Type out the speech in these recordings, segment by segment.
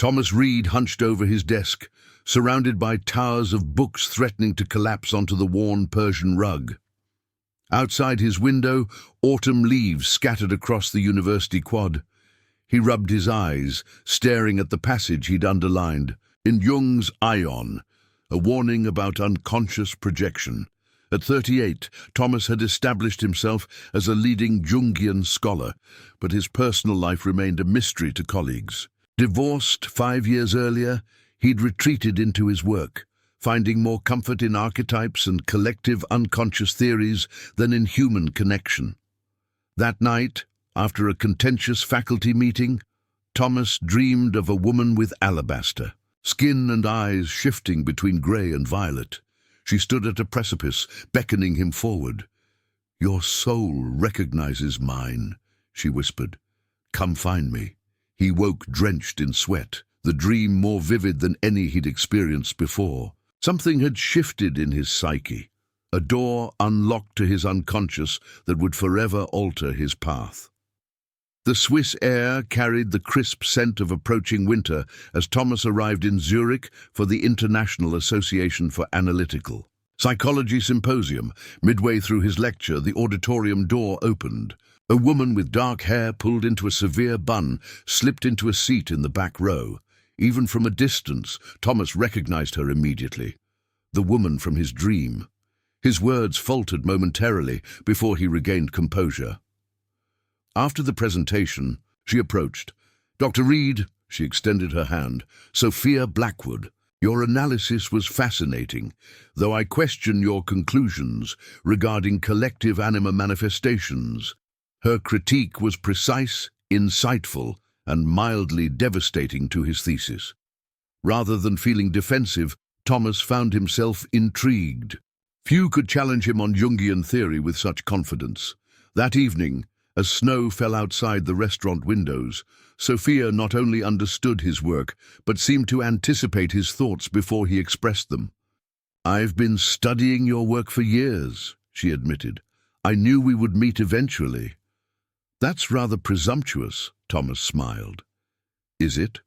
Thomas Reid hunched over his desk, surrounded by towers of books threatening to collapse onto the worn Persian rug. Outside his window, autumn leaves scattered across the university quad. He rubbed his eyes, staring at the passage he'd underlined. In Jung's Ion, a warning about unconscious projection. At 38, Thomas had established himself as a leading Jungian scholar, but his personal life remained a mystery to colleagues. Divorced 5 years earlier, he'd retreated into his work, finding more comfort in archetypes and collective unconscious theories than in human connection. That night, after a contentious faculty meeting, Thomas dreamed of a woman with alabaster, skin and eyes shifting between grey and violet. She stood at a precipice, beckoning him forward. "Your soul recognizes mine," she whispered. "Come find me." He woke drenched in sweat, the dream more vivid than any he'd experienced before. Something had shifted in his psyche, a door unlocked to his unconscious that would forever alter his path. The Swiss air carried the crisp scent of approaching winter as Thomas arrived in Zurich for the International Association for Analytical Psychology Symposium. Midway through his lecture, the auditorium door opened. A woman with dark hair pulled into a severe bun slipped into a seat in the back row. Even from a distance, Thomas recognized her immediately. The woman from his dream. His words faltered momentarily before he regained composure. After the presentation, she approached. "Dr. Reid," she extended her hand, "Sophia Blackwood, your analysis was fascinating, though I question your conclusions regarding collective anima manifestations." Her critique was precise, insightful, and mildly devastating to his thesis. Rather than feeling defensive, Thomas found himself intrigued. Few could challenge him on Jungian theory with such confidence. That evening, as snow fell outside the restaurant windows, Sophia not only understood his work, but seemed to anticipate his thoughts before he expressed them. "I've been studying your work for years," she admitted. "I knew we would meet eventually." "That's rather presumptuous," Thomas smiled. "Is it?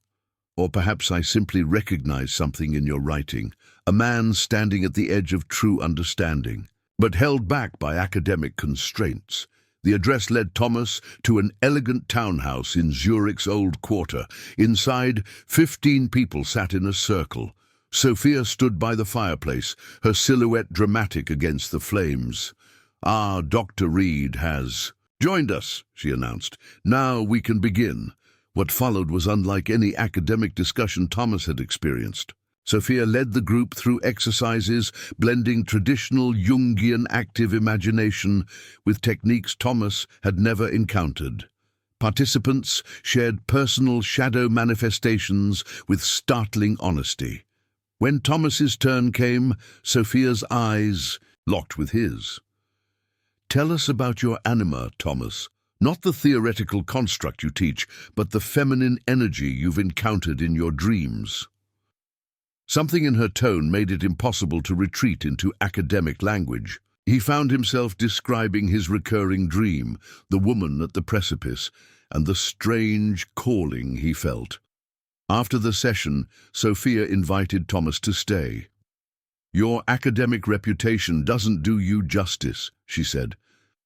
Or perhaps I simply recognize something in your writing, a man standing at the edge of true understanding, but held back by academic constraints." The address led Thomas to an elegant townhouse in Zurich's old quarter. Inside, 15 people sat in a circle. Sophia stood by the fireplace, her silhouette dramatic against the flames. "Ah, Dr. Reid has joined us," she announced. "Now we can begin." What followed was unlike any academic discussion Thomas had experienced. Sophia led the group through exercises blending traditional Jungian active imagination with techniques Thomas had never encountered. Participants shared personal shadow manifestations with startling honesty. When Thomas's turn came, Sophia's eyes locked with his. "Tell us about your anima, Thomas. Not the theoretical construct you teach, but the feminine energy you've encountered in your dreams." Something in her tone made it impossible to retreat into academic language. He found himself describing his recurring dream, the woman at the precipice, and the strange calling he felt. After the session, Sophia invited Thomas to stay. "Your academic reputation doesn't do you justice," she said.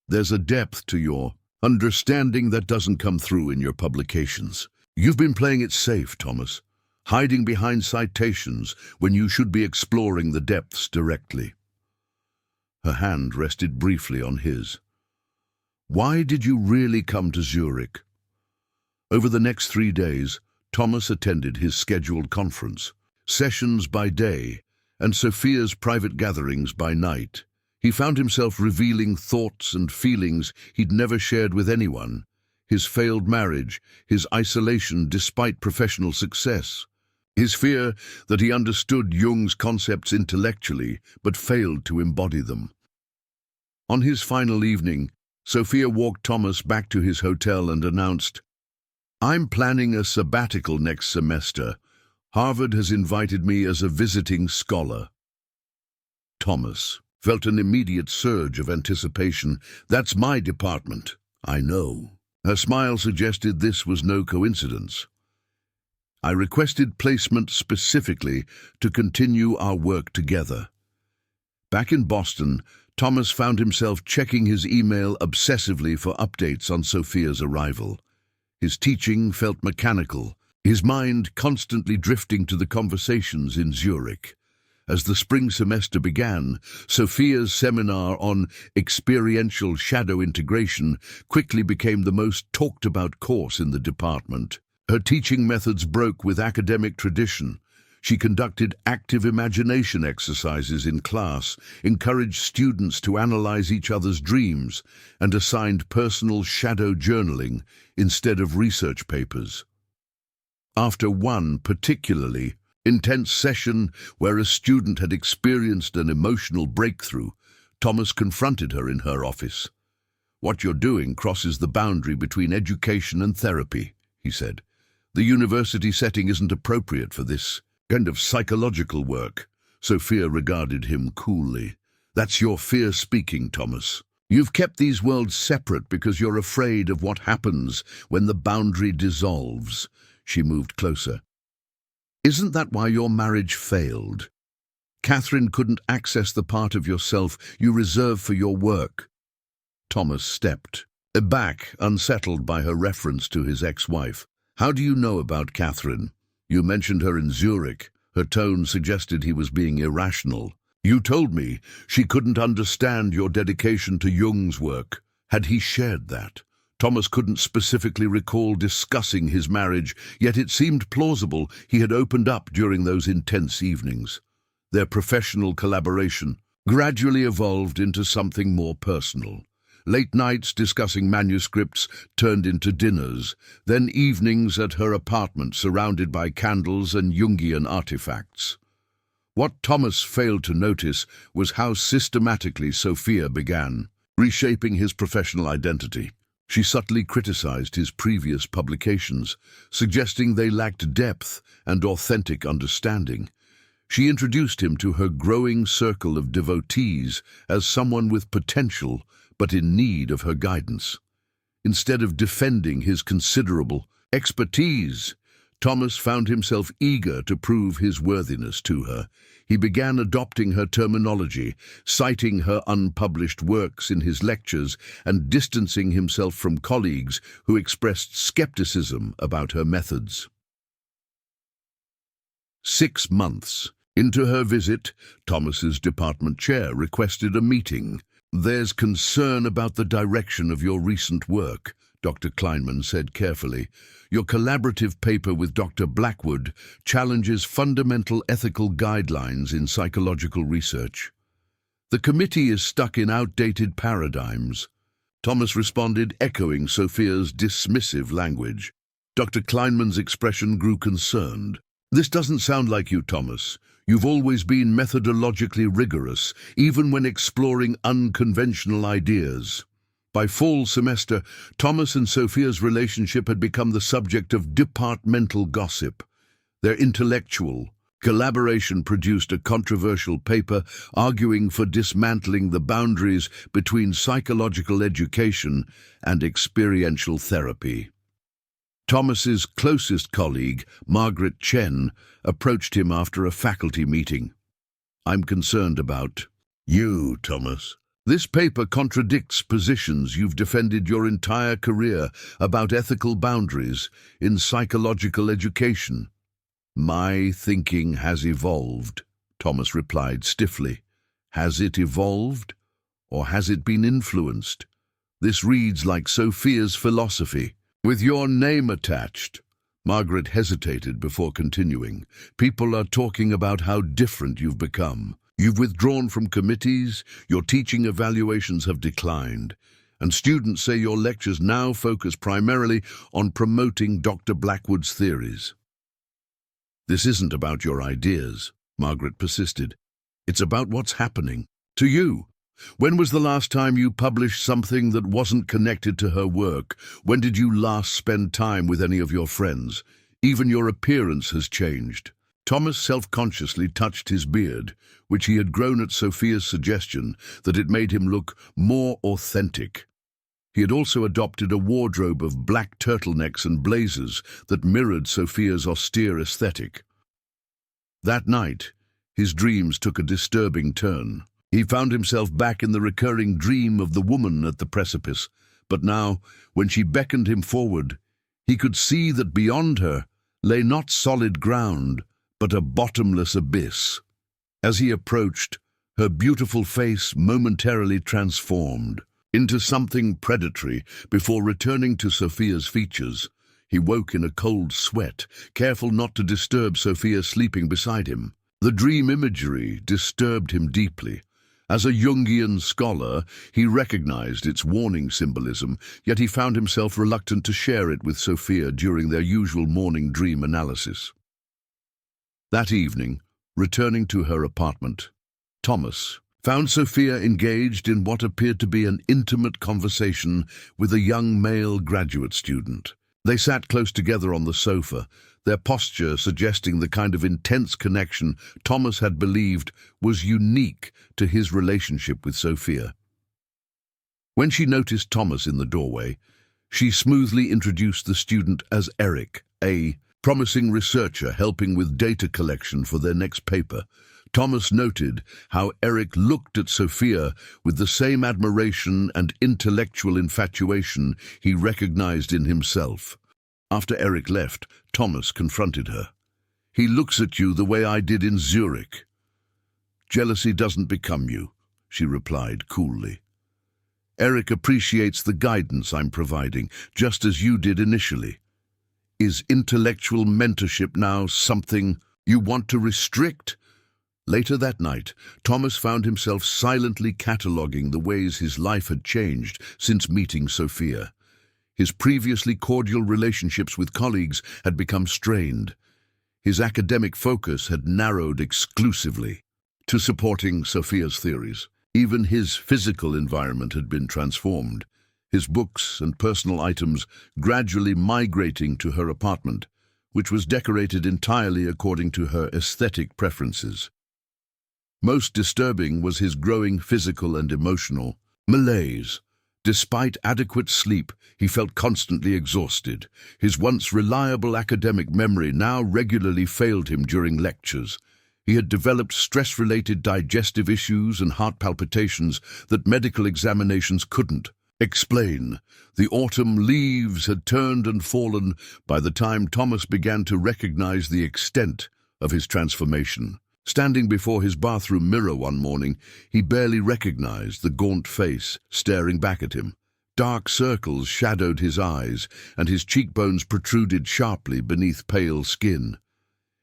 "There's a depth to your understanding that doesn't come through in your publications. You've been playing it safe, Thomas, hiding behind citations when you should be exploring the depths directly." Her hand rested briefly on his. "Why did you really come to Zurich?" Over the next 3 days, Thomas attended his scheduled conference, sessions by day, and Sophia's private gatherings by night. He found himself revealing thoughts and feelings he'd never shared with anyone. His failed marriage, his isolation despite professional success, his fear that he understood Jung's concepts intellectually but failed to embody them. On his final evening, Sophia walked Thomas back to his hotel and announced, "I'm planning a sabbatical next semester. Harvard has invited me as a visiting scholar." Thomas felt an immediate surge of anticipation. "That's my department, I know." Her smile suggested this was no coincidence. I requested placement specifically to continue our work together. Back in Boston, Thomas found himself checking his email obsessively for updates on Sophia's arrival. His teaching felt mechanical, his mind constantly drifting to the conversations in Zurich. As the spring semester began, Sophia's seminar on experiential shadow integration quickly became the most talked-about course in the department. Her teaching methods broke with academic tradition. She conducted active imagination exercises in class, encouraged students to analyze each other's dreams, and assigned personal shadow journaling instead of research papers. After one particularly intense session where a student had experienced an emotional breakthrough, Thomas confronted her in her office. "What you're doing crosses the boundary between education and therapy," he said. "The university setting isn't appropriate for this kind of psychological work." Sophia regarded him coolly. "That's your fear speaking, Thomas. You've kept these worlds separate because you're afraid of what happens when the boundary dissolves." She moved closer. "Isn't that why your marriage failed? Catherine couldn't access the part of yourself you reserve for your work." Thomas stepped back, unsettled by her reference to his ex-wife. "How do you know about Catherine? You mentioned her in Zurich." Her tone suggested he was being irrational. "You told me she couldn't understand your dedication to Jung's work." Had he shared that? Thomas couldn't specifically recall discussing his marriage, yet it seemed plausible he had opened up during those intense evenings. Their professional collaboration gradually evolved into something more personal. Late nights discussing manuscripts turned into dinners, then evenings at her apartment surrounded by candles and Jungian artifacts. What Thomas failed to notice was how systematically Sophia began reshaping his professional identity. She subtly criticized his previous publications, suggesting they lacked depth and authentic understanding. She introduced him to her growing circle of devotees as someone with potential but in need of her guidance. Instead of defending his considerable expertise, Thomas found himself eager to prove his worthiness to her. He began adopting her terminology, citing her unpublished works in his lectures, and distancing himself from colleagues who expressed skepticism about her methods. 6 months into her visit, Thomas's department chair requested a meeting. "There's concern about the direction of your recent work," Dr. Kleinman said carefully. "Your collaborative paper with Dr. Blackwood challenges fundamental ethical guidelines in psychological research. The committee is stuck in outdated paradigms." Thomas responded, echoing Sophia's dismissive language. Dr. Kleinman's expression grew concerned. "This doesn't sound like you, Thomas. You've always been methodologically rigorous, even when exploring unconventional ideas." By fall semester, Thomas and Sophia's relationship had become the subject of departmental gossip. Their intellectual collaboration produced a controversial paper arguing for dismantling the boundaries between psychological education and experiential therapy. Thomas's closest colleague, Margaret Chen, approached him after a faculty meeting. "I'm concerned about you, Thomas. This paper contradicts positions you've defended your entire career about ethical boundaries in psychological education." "My thinking has evolved," Thomas replied stiffly. "Has it evolved, or has it been influenced? This reads like Sophia's philosophy, with your name attached." Margaret hesitated before continuing. "People are talking about how different you've become. You've withdrawn from committees, your teaching evaluations have declined, and students say your lectures now focus primarily on promoting Dr. Blackwood's theories." "This isn't about your ideas," Margaret persisted. "It's about what's happening to you. When was the last time you published something that wasn't connected to her work? When did you last spend time with any of your friends? Even your appearance has changed." Thomas self-consciously touched his beard, which he had grown at Sophia's suggestion, that it made him look more authentic. He had also adopted a wardrobe of black turtlenecks and blazers that mirrored Sophia's austere aesthetic. That night, his dreams took a disturbing turn. He found himself back in the recurring dream of the woman at the precipice, but now, when she beckoned him forward, he could see that beyond her lay not solid ground, but a bottomless abyss. As he approached, her beautiful face momentarily transformed into something predatory before returning to Sophia's features. He woke in a cold sweat, careful not to disturb Sophia sleeping beside him. The dream imagery disturbed him deeply. As a Jungian scholar, he recognized its warning symbolism, yet he found himself reluctant to share it with Sophia during their usual morning dream analysis. That evening, returning to her apartment, Thomas found Sophia engaged in what appeared to be an intimate conversation with a young male graduate student. They sat close together on the sofa, their posture suggesting the kind of intense connection Thomas had believed was unique to his relationship with Sophia. When she noticed Thomas in the doorway, she smoothly introduced the student as Eric, a promising researcher helping with data collection for their next paper. Thomas noted how Eric looked at Sophia with the same admiration and intellectual infatuation he recognized in himself. After Eric left, Thomas confronted her. "He looks at you the way I did in Zurich." "Jealousy doesn't become you," she replied coolly. "Eric appreciates the guidance I'm providing, just as you did initially. Is intellectual mentorship now something you want to restrict?" Later that night, Thomas found himself silently cataloguing the ways his life had changed since meeting Sophia. His previously cordial relationships with colleagues had become strained. His academic focus had narrowed exclusively to supporting Sophia's theories. Even his physical environment had been transformed, his books and personal items gradually migrating to her apartment, which was decorated entirely according to her aesthetic preferences. Most disturbing was his growing physical and emotional malaise. Despite adequate sleep, he felt constantly exhausted. His once reliable academic memory now regularly failed him during lectures. He had developed stress-related digestive issues and heart palpitations that medical examinations couldn't explain. The autumn leaves had turned and fallen by the time Thomas began to recognize the extent of his transformation. Standing before his bathroom mirror one morning, he barely recognized the gaunt face staring back at him. Dark circles shadowed his eyes, and his cheekbones protruded sharply beneath pale skin.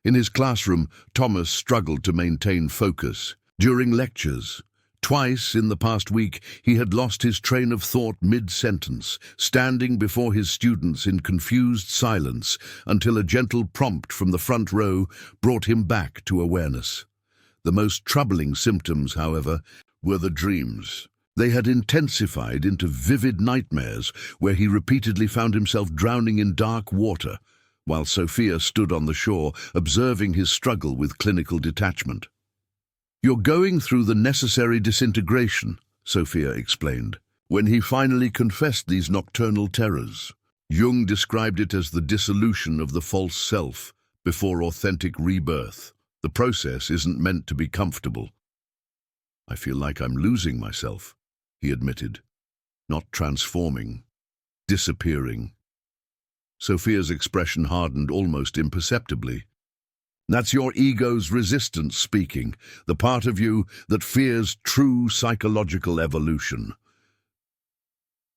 In his classroom, Thomas struggled to maintain focus. During lectures, twice in the past week, he had lost his train of thought mid-sentence, standing before his students in confused silence until a gentle prompt from the front row brought him back to awareness. The most troubling symptoms, however, were the dreams. They had intensified into vivid nightmares where he repeatedly found himself drowning in dark water, while Sophia stood on the shore observing his struggle with clinical detachment. "You're going through the necessary disintegration," Sophia explained. When he finally confessed these nocturnal terrors, Jung described it as the dissolution of the false self before authentic rebirth. The process isn't meant to be comfortable. "I feel like I'm losing myself," he admitted. "Not transforming, disappearing." Sophia's expression hardened almost imperceptibly. "That's your ego's resistance speaking, the part of you that fears true psychological evolution."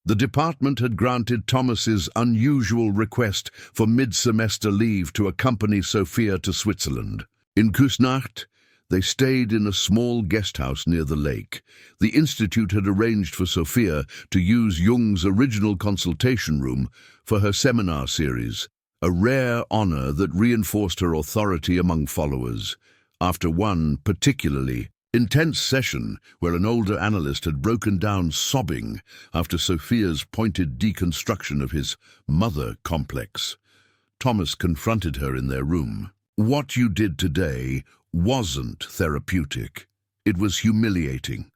The department had granted Thomas's unusual request for mid-semester leave to accompany Sophia to Switzerland. In Küsnacht, they stayed in a small guest house near the lake. The institute had arranged for Sophia to use Jung's original consultation room for her seminar series, a rare honor that reinforced her authority among followers. After one particularly intense session where an older analyst had broken down sobbing after Sophia's pointed deconstruction of his mother complex, Thomas confronted her in their room. "What you did today wasn't therapeutic. It was humiliating.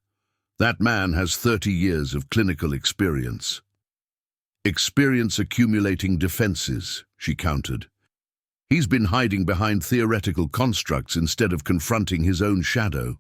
That man has 30 years of clinical experience. Experience accumulating defenses, she countered. He's been hiding behind theoretical constructs instead of confronting his own shadow.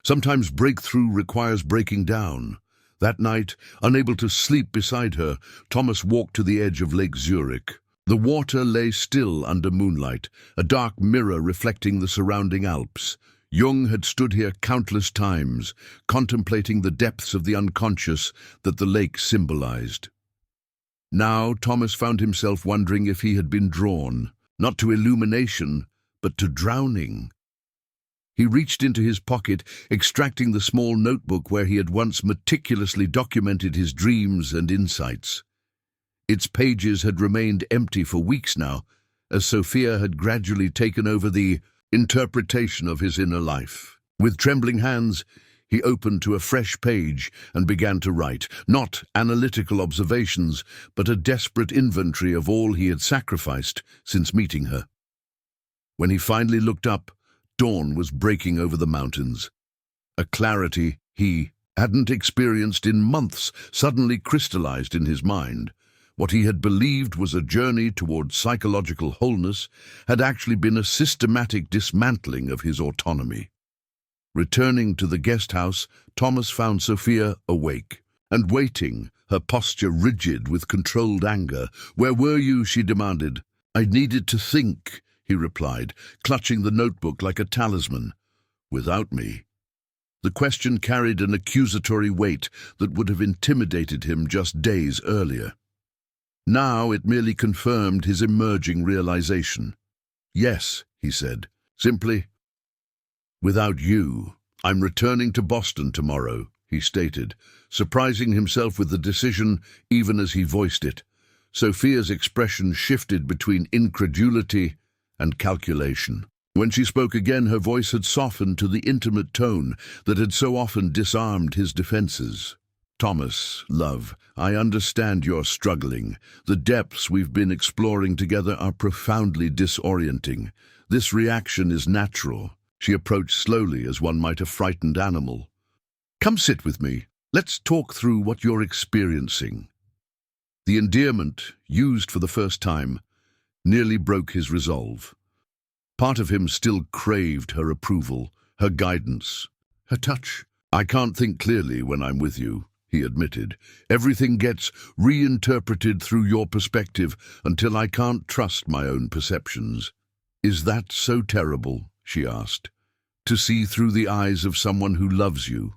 Sometimes breakthrough requires breaking down. That night, unable to sleep beside her, Thomas walked to the edge of Lake Zurich. The water lay still under moonlight, a dark mirror reflecting the surrounding Alps. Jung had stood here countless times, contemplating the depths of the unconscious that the lake symbolized. Now Thomas found himself wondering if he had been drawn, not to illumination, but to drowning. He reached into his pocket, extracting the small notebook where he had once meticulously documented his dreams and insights. Its pages had remained empty for weeks now, as Sophia had gradually taken over the interpretation of his inner life. With trembling hands, he opened to a fresh page and began to write, not analytical observations, but a desperate inventory of all he had sacrificed since meeting her. When he finally looked up, dawn was breaking over the mountains. A clarity he hadn't experienced in months suddenly crystallized in his mind. What he had believed was a journey toward psychological wholeness had actually been a systematic dismantling of his autonomy. Returning to the guest house, Thomas found Sophia awake and waiting, her posture rigid with controlled anger. "Where were you?" she demanded. "I needed to think," he replied, clutching the notebook like a talisman. "Without me?" The question carried an accusatory weight that would have intimidated him just days earlier. Now it merely confirmed his emerging realization. "Yes," he said, simply. "Without you. I'm returning to Boston tomorrow," he stated, surprising himself with the decision even as he voiced it. Sophia's expression shifted between incredulity and calculation. When she spoke again, her voice had softened to the intimate tone that had so often disarmed his defenses. "Thomas, love, I understand you're struggling. The depths we've been exploring together are profoundly disorienting. This reaction is natural." She approached slowly as one might a frightened animal. "Come sit with me. Let's talk through what you're experiencing." The endearment, used for the first time, nearly broke his resolve. Part of him still craved her approval, her guidance, her touch. "I can't think clearly when I'm with you," he admitted. "Everything gets reinterpreted through your perspective until I can't trust my own perceptions." "Is that so terrible?" she asked. "To see through the eyes of someone who loves you,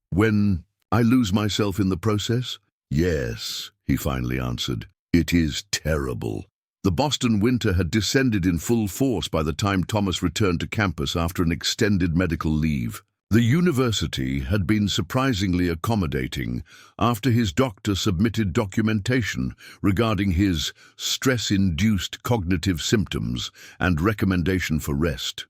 when I lose myself in the process?" "Yes," he finally answered. "It is terrible." The Boston winter had descended in full force by the time Thomas returned to campus after an extended medical leave. The university had been surprisingly accommodating after his doctor submitted documentation regarding his stress-induced cognitive symptoms and recommendation for rest.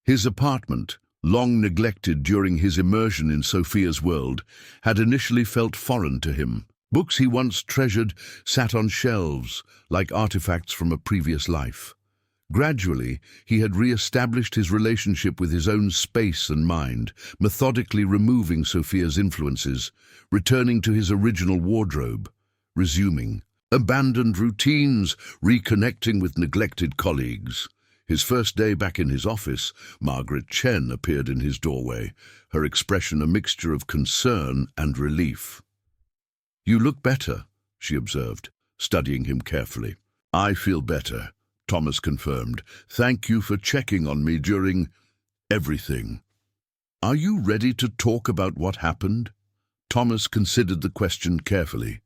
His apartment, long neglected during his immersion in Sophia's world, had initially felt foreign to him. Books he once treasured sat on shelves like artifacts from a previous life. Gradually, he had re-established his relationship with his own space and mind, methodically removing Sophia's influences, returning to his original wardrobe, resuming abandoned routines, reconnecting with neglected colleagues. His first day back in his office, Margaret Chen appeared in his doorway, her expression a mixture of concern and relief. "You look better," she observed, studying him carefully. "I feel better," Thomas confirmed. "Thank you for checking on me during everything." "Are you ready to talk about what happened?" Thomas considered the question carefully.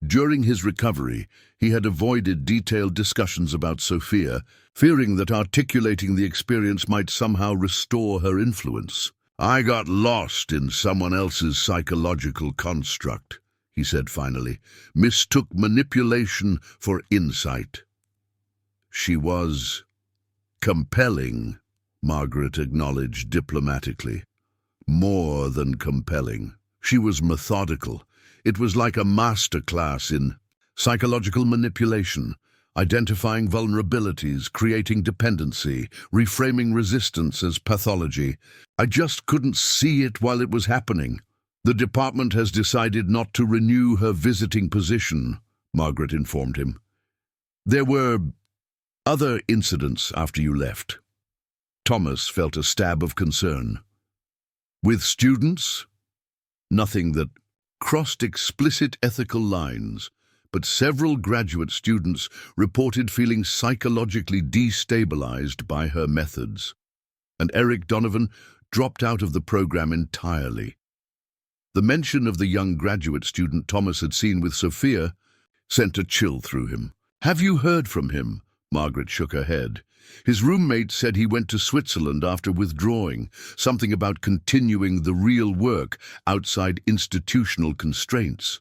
During his recovery, he had avoided detailed discussions about Sophia, fearing that articulating the experience might somehow restore her influence. "I got lost in someone else's psychological construct," he said finally, "mistook manipulation for insight." "She was compelling," Margaret acknowledged diplomatically. "More than compelling. She was methodical. It was like a master class in psychological manipulation, identifying vulnerabilities, creating dependency, reframing resistance as pathology. I just couldn't see it while it was happening." "The department has decided not to renew her visiting position," Margaret informed him. "There were other incidents after you left." Thomas felt a stab of concern. "With students?" "Nothing that crossed explicit ethical lines, but several graduate students reported feeling psychologically destabilized by her methods. And Eric Donovan dropped out of the program entirely." The mention of the young graduate student Thomas had seen with Sophia sent a chill through him. "Have you heard from him?" Margaret shook her head. "His roommate said he went to Switzerland after withdrawing, something about continuing the real work outside institutional constraints."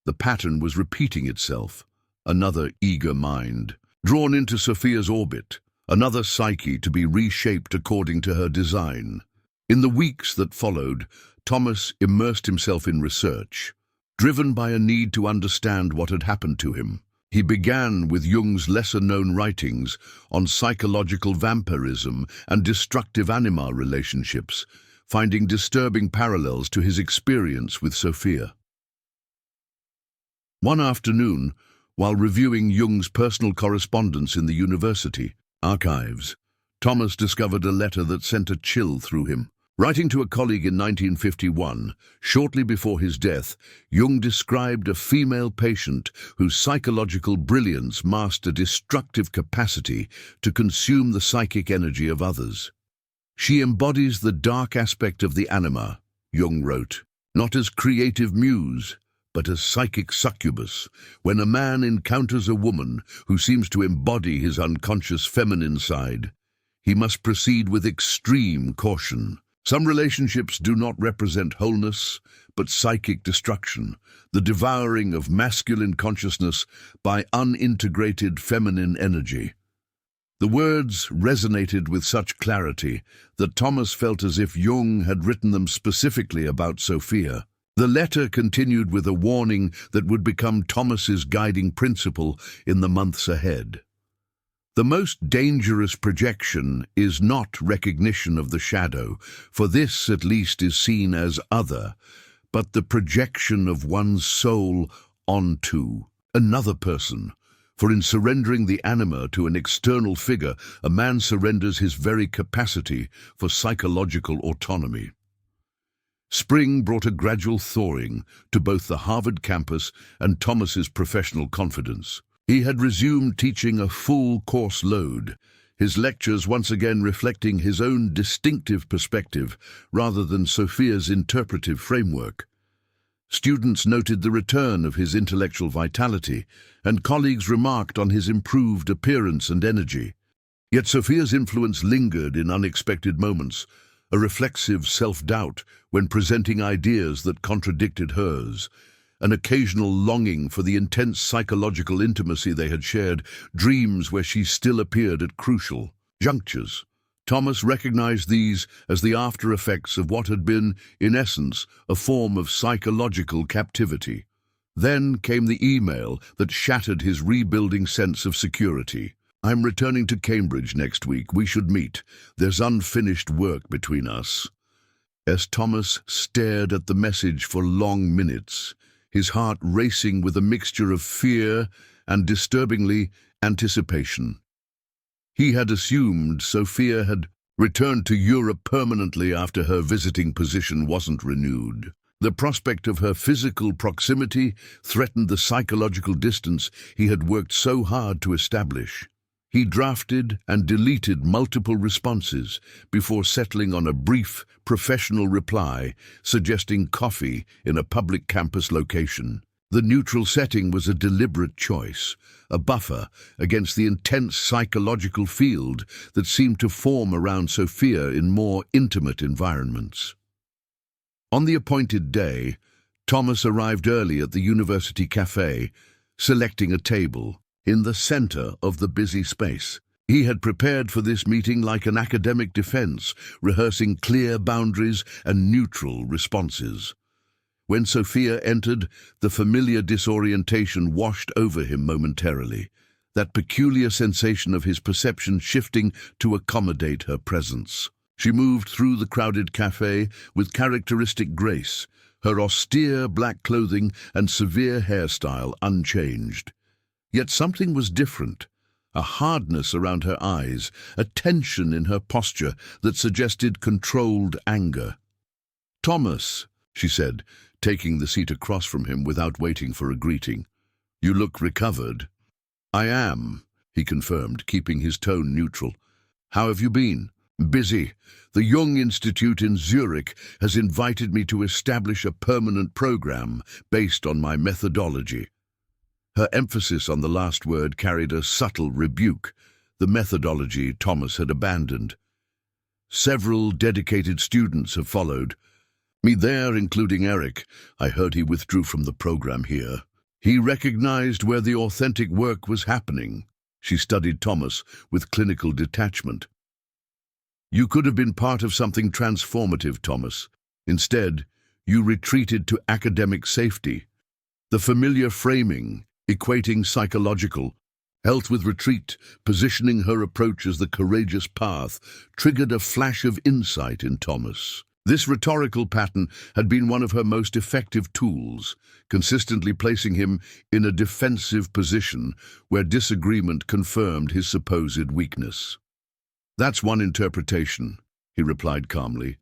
The pattern was repeating itself. Another eager mind, drawn into Sophia's orbit, another psyche to be reshaped according to her design. In the weeks that followed, Thomas immersed himself in research, driven by a need to understand what had happened to him. He began with Jung's lesser-known writings on psychological vampirism and destructive anima relationships, finding disturbing parallels to his experience with Sophia. One afternoon, while reviewing Jung's personal correspondence in the university archives, Thomas discovered a letter that sent a chill through him. Writing to a colleague in 1951, shortly before his death, Jung described a female patient whose psychological brilliance masked a destructive capacity to consume the psychic energy of others. "She embodies the dark aspect of the anima," Jung wrote, "not as creative muse, but as psychic succubus. When a man encounters a woman who seems to embody his unconscious feminine side, he must proceed with extreme caution. Some relationships do not represent wholeness, but psychic destruction, the devouring of masculine consciousness by unintegrated feminine energy." The words resonated with such clarity that Thomas felt as if Jung had written them specifically about Sophia. The letter continued with a warning that would become Thomas's guiding principle in the months ahead. "The most dangerous projection is not recognition of the shadow, for this at least is seen as other, but the projection of one's soul onto another person. For in surrendering the anima to an external figure, a man surrenders his very capacity for psychological autonomy." Spring brought a gradual thawing to both the Harvard campus and Thomas's professional confidence. He had resumed teaching a full course load, his lectures once again reflecting his own distinctive perspective rather than Sophia's interpretive framework. Students noted the return of his intellectual vitality, and colleagues remarked on his improved appearance and energy. Yet Sophia's influence lingered in unexpected moments, a reflexive self-doubt when presenting ideas that contradicted hers, an occasional longing for the intense psychological intimacy they had shared, dreams where she still appeared at crucial junctures. Thomas recognized these as the after-effects of what had been, in essence, a form of psychological captivity. Then came the email that shattered his rebuilding sense of security. "I'm returning to Cambridge next week. We should meet. There's unfinished work between us." As Thomas stared at the message for long minutes, his heart racing with a mixture of fear and, disturbingly, anticipation. He had assumed Sophia had returned to Europe permanently after her visiting position wasn't renewed. The prospect of her physical proximity threatened the psychological distance he had worked so hard to establish. He drafted and deleted multiple responses before settling on a brief, professional reply suggesting coffee in a public campus location. The neutral setting was a deliberate choice, a buffer against the intense psychological field that seemed to form around Sophia in more intimate environments. On the appointed day, Thomas arrived early at the university cafe, selecting a table in the center of the busy space. He had prepared for this meeting like an academic defense, rehearsing clear boundaries and neutral responses. When Sophia entered, the familiar disorientation washed over him momentarily, that peculiar sensation of his perception shifting to accommodate her presence. She moved through the crowded cafe with characteristic grace, her austere black clothing and severe hairstyle unchanged. Yet something was different, a hardness around her eyes, a tension in her posture that suggested controlled anger. "Thomas," she said, taking the seat across from him without waiting for a greeting. "You look recovered." "I am," he confirmed, keeping his tone neutral. "How have you been?" "Busy. The Jung Institute in Zurich has invited me to establish a permanent program based on my methodology." Her emphasis on the last word carried a subtle rebuke, the methodology Thomas had abandoned. "Several dedicated students have followed. Me there, including Eric. I heard he withdrew from the program here. He recognized where the authentic work was happening." She studied Thomas with clinical detachment. "You could have been part of something transformative, Thomas. Instead, you retreated to academic safety. The familiar framing, equating psychological health with retreat, positioning her approach as the courageous path, triggered a flash of insight in Thomas. This rhetorical pattern had been one of her most effective tools, consistently placing him in a defensive position where disagreement confirmed his supposed weakness. "That's one interpretation," he replied calmly.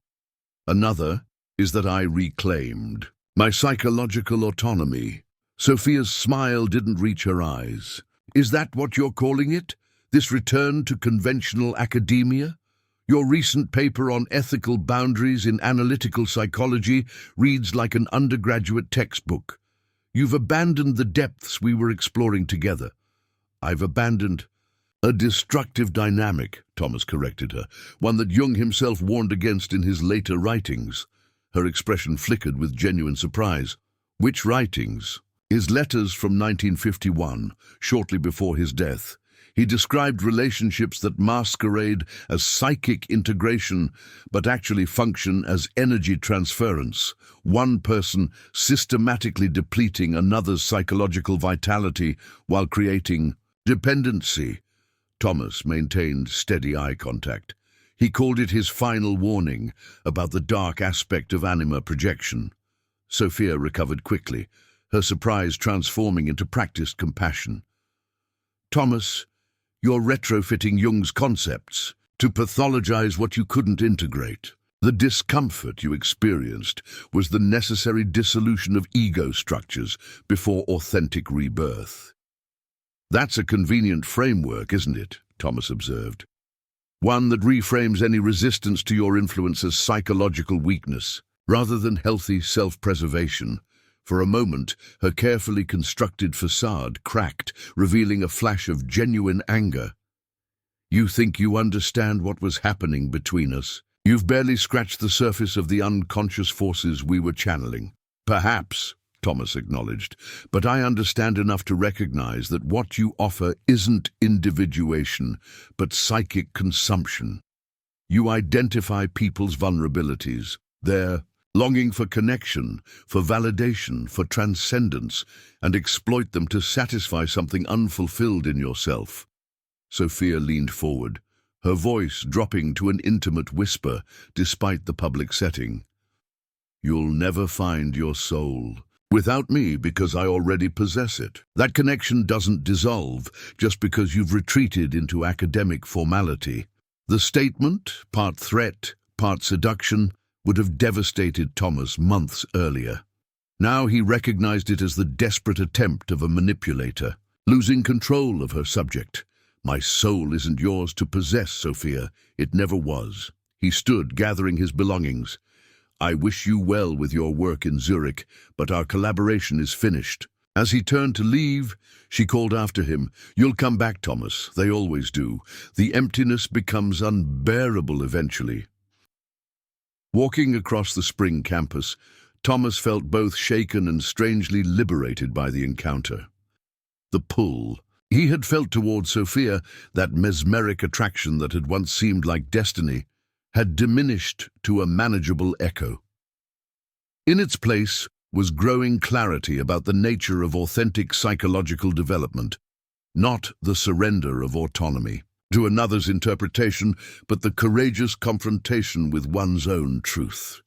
"Another is that I reclaimed my psychological autonomy." Sophia's smile didn't reach her eyes. "Is that what you're calling it? This return to conventional academia? Your recent paper on ethical boundaries in analytical psychology reads like an undergraduate textbook. You've abandoned the depths we were exploring together." "I've abandoned a destructive dynamic," Thomas corrected her, "one that Jung himself warned against in his later writings." Her expression flickered with genuine surprise. "Which writings?" "His letters from 1951, shortly before his death. He described relationships that masquerade as psychic integration but actually function as energy transference, one person systematically depleting another's psychological vitality while creating dependency." Thomas maintained steady eye contact. He called it his final warning about the dark aspect of anima projection. Sophia recovered quickly, her surprise transforming into practiced compassion. "Thomas, you're retrofitting Jung's concepts to pathologize what you couldn't integrate. The discomfort you experienced was the necessary dissolution of ego structures before authentic rebirth." "That's a convenient framework, isn't it?" Thomas observed. "One that reframes any resistance to your influence as psychological weakness, rather than healthy self-preservation." For a moment, her carefully constructed facade cracked, revealing a flash of genuine anger. "You think you understand what was happening between us? You've barely scratched the surface of the unconscious forces we were channeling." "Perhaps," Thomas acknowledged, "but I understand enough to recognize that what you offer isn't individuation, but psychic consumption. You identify people's vulnerabilities, their longing for connection, for validation, for transcendence, and exploit them to satisfy something unfulfilled in yourself." Sophia leaned forward, her voice dropping to an intimate whisper despite the public setting. "You'll never find your soul without me because I already possess it. That connection doesn't dissolve just because you've retreated into academic formality." The statement, part threat, part seduction, would have devastated Thomas months earlier. Now he recognized it as the desperate attempt of a manipulator, losing control of her subject. "My soul isn't yours to possess, Sophia. It never was." He stood, gathering his belongings. "I wish you well with your work in Zurich, but our collaboration is finished." As he turned to leave, she called after him, "You'll come back, Thomas. They always do. The emptiness becomes unbearable eventually." Walking across the spring campus, Thomas felt both shaken and strangely liberated by the encounter. The pull he had felt towards Sophia, that mesmeric attraction that had once seemed like destiny, had diminished to a manageable echo. In its place was growing clarity about the nature of authentic psychological development, not the surrender of autonomy to another's interpretation, but the courageous confrontation with one's own truth.